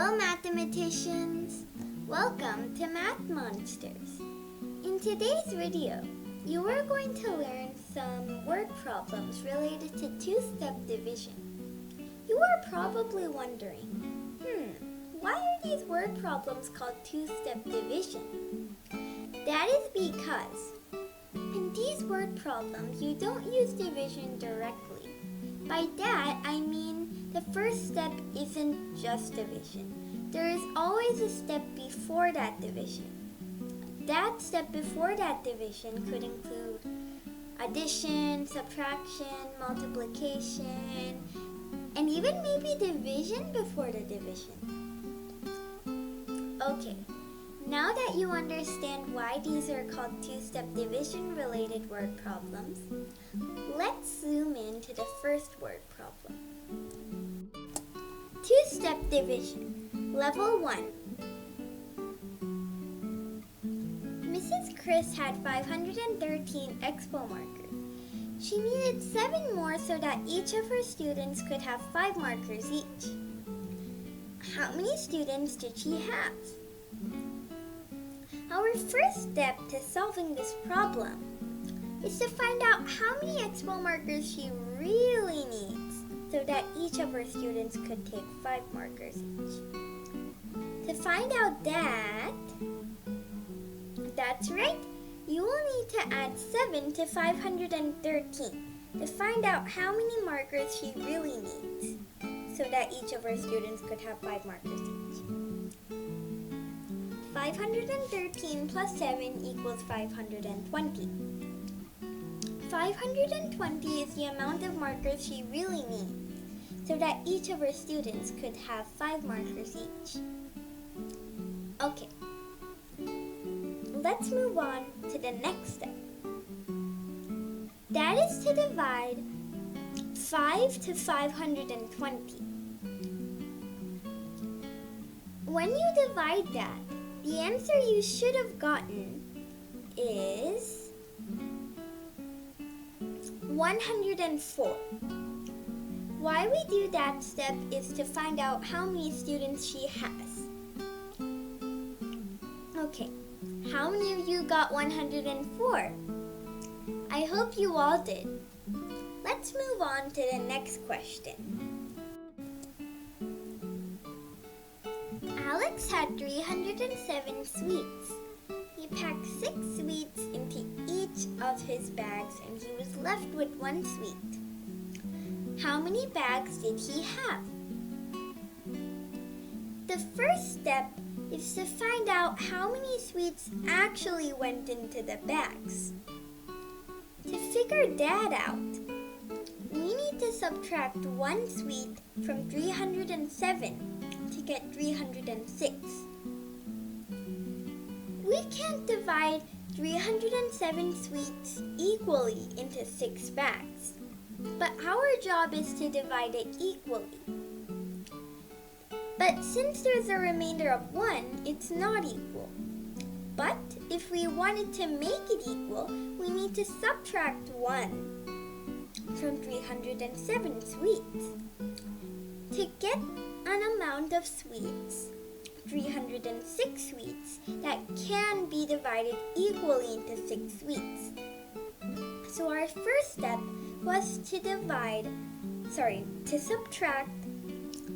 Hello mathematicians! Welcome to Math Monsters. In today's video, you are going to learn some word problems related to two-step division. You are probably wondering, why are these word problems called two-step division? That is because in these word problems, you don't use division directly. By that, I mean the first step isn't just division. There is always a step before that division. That step before that division could include addition, subtraction, multiplication, and even maybe division before the division. Okay, now that you understand why these are called two-step division related word problems, let's zoom in to the first word problem. Two-step division, level 1. Mrs. Chris had 513 expo markers. She needed 7 more so that each of her students could have 5 markers each. How many students did she have? Our first step to solving this problem is to find out how many expo markers she really needs so that each of her students could take 5 markers each. To find out that's right, you will need to add 7 to 513 to find out how many markers she really needs so that each of her students could have 5 markers each. 513 plus 7 equals 520. 520 is the amount of markers she really needs so that each of her students could have 5 markers each. Okay, let's move on to the next step. That is to divide 5 to 520. When you divide that, the answer you should have gotten is 104. Why we do that step is to find out how many students she has. Okay, how many of you got 104? I hope you all did. Let's move on to the next question. Alex had 307 sweets. He packed 6 sweets into each of his bags and he was left with 1 sweet. How many bags did he have? The first step is to find out how many sweets actually went into the bags. To figure that out, we need to subtract 1 sweet from 307 to get 306. We can't divide 307 sweets equally into 6 bags, but our job is to divide it equally. But since there's a remainder of 1, it's not equal. But if we wanted to make it equal, we need to subtract 1 from 307 sweets. To get an amount of sweets, 306 sweets, that can be divided equally into 6 sweets. So our first step was to subtract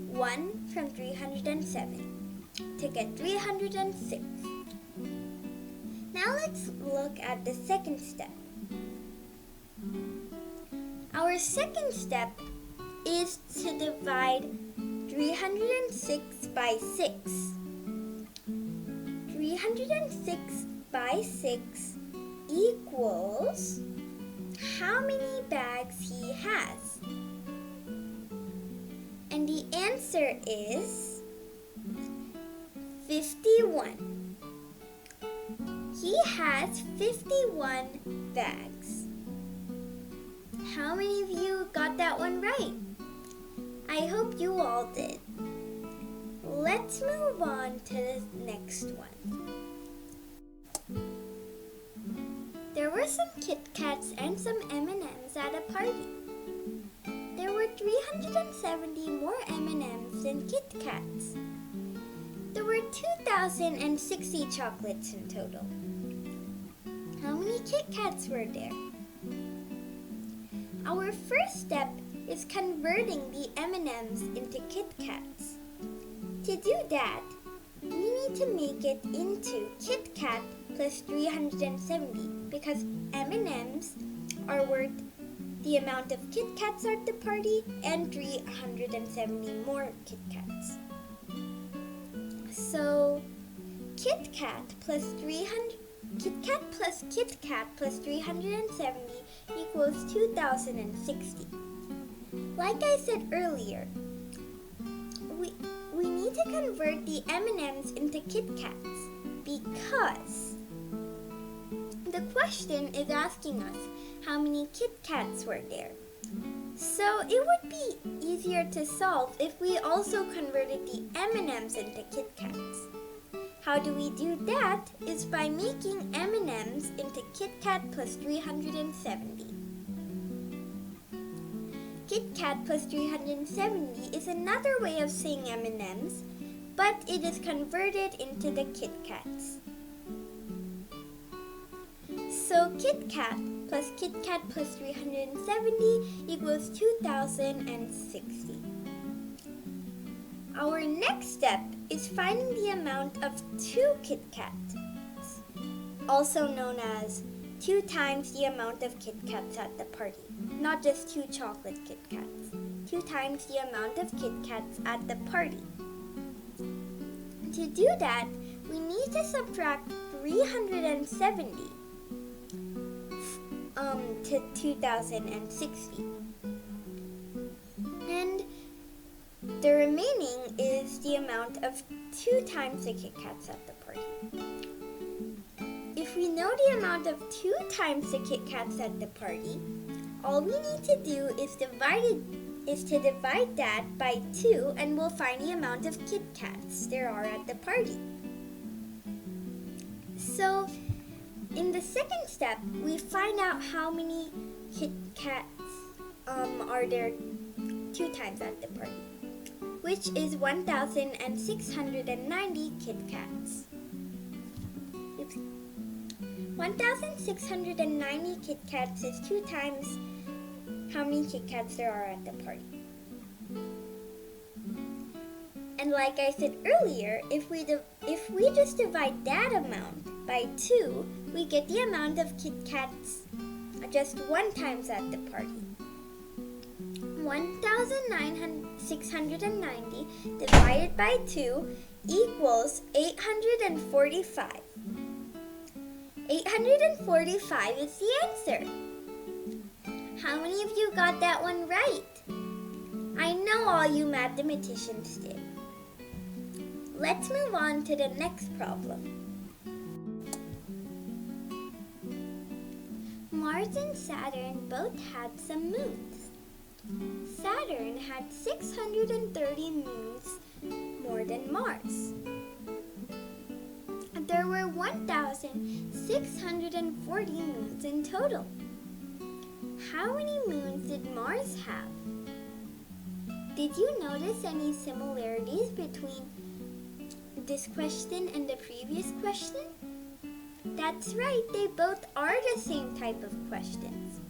1 from 307 to get 306. Now let's look at the second step. Our second step is to divide 306 by 6. 306 by 6 equals how many bags he has. And the answer is 51. He has 51 bags. How many of you got that one right? I hope you all did. Let's move on to the next one. There were some Kit Kats and some M&Ms at a party. There were 370 more M&Ms than Kit Kats. There were 2,060 chocolates in total. How many Kit Kats were there? Our first step is converting the M&Ms into Kit Kats. To do that, we need to make it into Kit Kat plus 370 because M&Ms are worth the amount of Kit Kats at the party and 370 more Kit Kats. So Kit Kat plus 370 equals 2,060. Like I said earlier, we need to convert the M&Ms into Kit Kats because the question is asking us how many Kit Kats were there. So it would be easier to solve if we also converted the M&Ms into Kit Kats. How do we do that is by making M&Ms into Kit Kat plus 370. Kit Kat plus 370 is another way of saying M&Ms, but it is converted into the Kit Kats. So Kit Kat plus 370 equals 2,060. Our next step is finding the amount of 2 Kit Kats, also known as 2 times the amount of Kit Kats at the party. Not just 2 chocolate Kit Kats. 2 times the amount of Kit Kats at the party. To do that, we need to subtract 370 to 2,060. And the remaining is the amount of 2 times the Kit Kats at the party. If we know the amount of 2 times the Kit Kats at the party, all we need to do is to divide that by 2 and we'll find the amount of Kit Kats there are at the party. So in the second step, we find out how many Kit Kats are there 2 times at the party, which is 1,690 Kit Kats. 1,690 Kit Kats is 2 times how many Kit Kats there are at the party. And like I said earlier, if we just divide that amount by 2, we get the amount of Kit Kats just 1 times at the party. 1,690 divided by 2 equals 845. 845 is the answer. How many of you got that one right? I know all you mathematicians did. Let's move on to the next problem. Mars and Saturn both had some moons. Saturn had 630 moons more than Mars. There were 1,640 moons in total. How many moons did Mars have? Did you notice any similarities between this question and the previous question? That's right, they both are the same type of questions.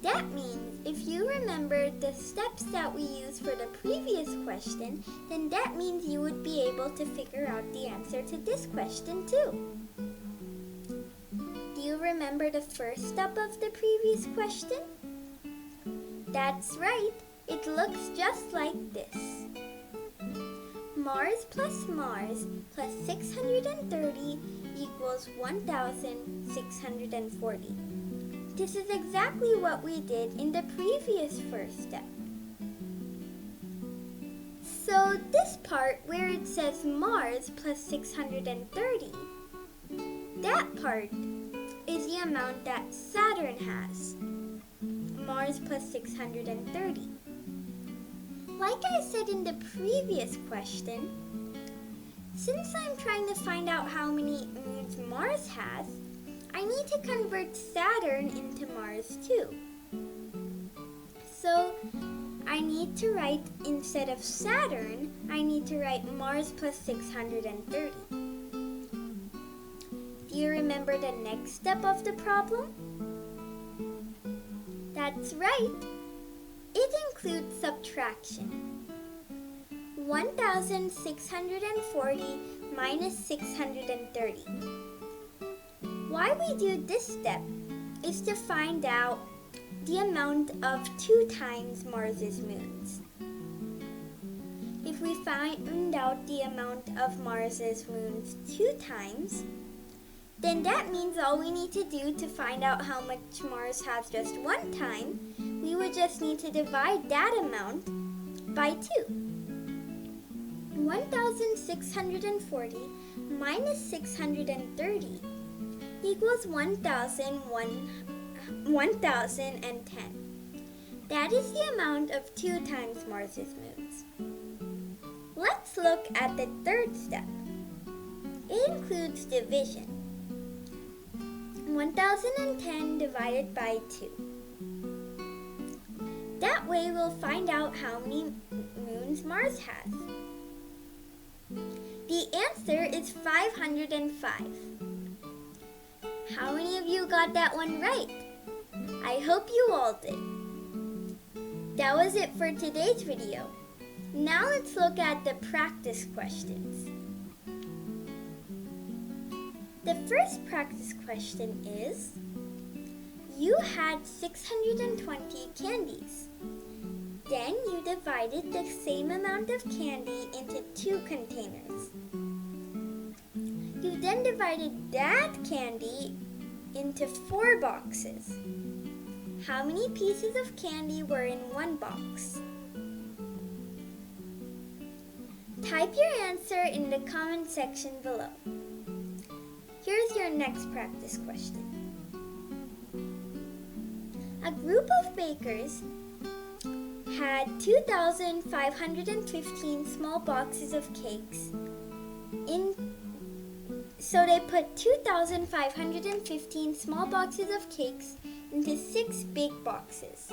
That means if you remember the steps that we used for the previous question, then that means you would be able to figure out the answer to this question too. Do you remember the first step of the previous question? That's right, it looks just like this. Mars plus 630 equals 1,640. This is exactly what we did in the previous first step. So this part where it says Mars plus 630, that part is the amount that Saturn has. Mars plus 630. Like I said in the previous question, since I'm trying to find out how many moons Mars has, I need to convert Saturn into Mars too. So I need to write, instead of Saturn, I need to write Mars plus 630. Do you remember the next step of the problem? That's right. It includes subtraction. 1,640 minus 630. Why we do this step is to find out the amount of 2 times Mars's moons. If we find out the amount of Mars's moons 2 times, then that means all we need to do to find out how much Mars has just 1 time, we would just need to divide that amount by 2. 1,640 minus 630 equals 1,010. That is the amount of 2 times Mars's moons. Let's look at the third step. It includes division. 1,010 divided by 2. That way we'll find out how many moons Mars has. The answer is 505. How many of you got that one right? I hope you all did. That was it for today's video. Now let's look at the practice questions. The first practice question is, you had 620 candies. Then you divided the same amount of candy into 2 containers. You then divided that candy into 4 boxes. How many pieces of candy were in 1 box? Type your answer in the comment section below. Here's your next practice question. A group of bakers had 2,515 small boxes of cakes so they put 2,515 small boxes of cakes into 6 big boxes.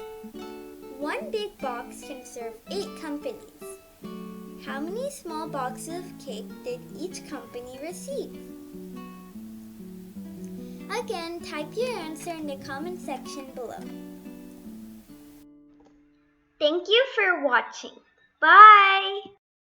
1 big box can serve 8 companies. How many small boxes of cake did each company receive? Again, type your answer in the comment section below. Thank you for watching. Bye!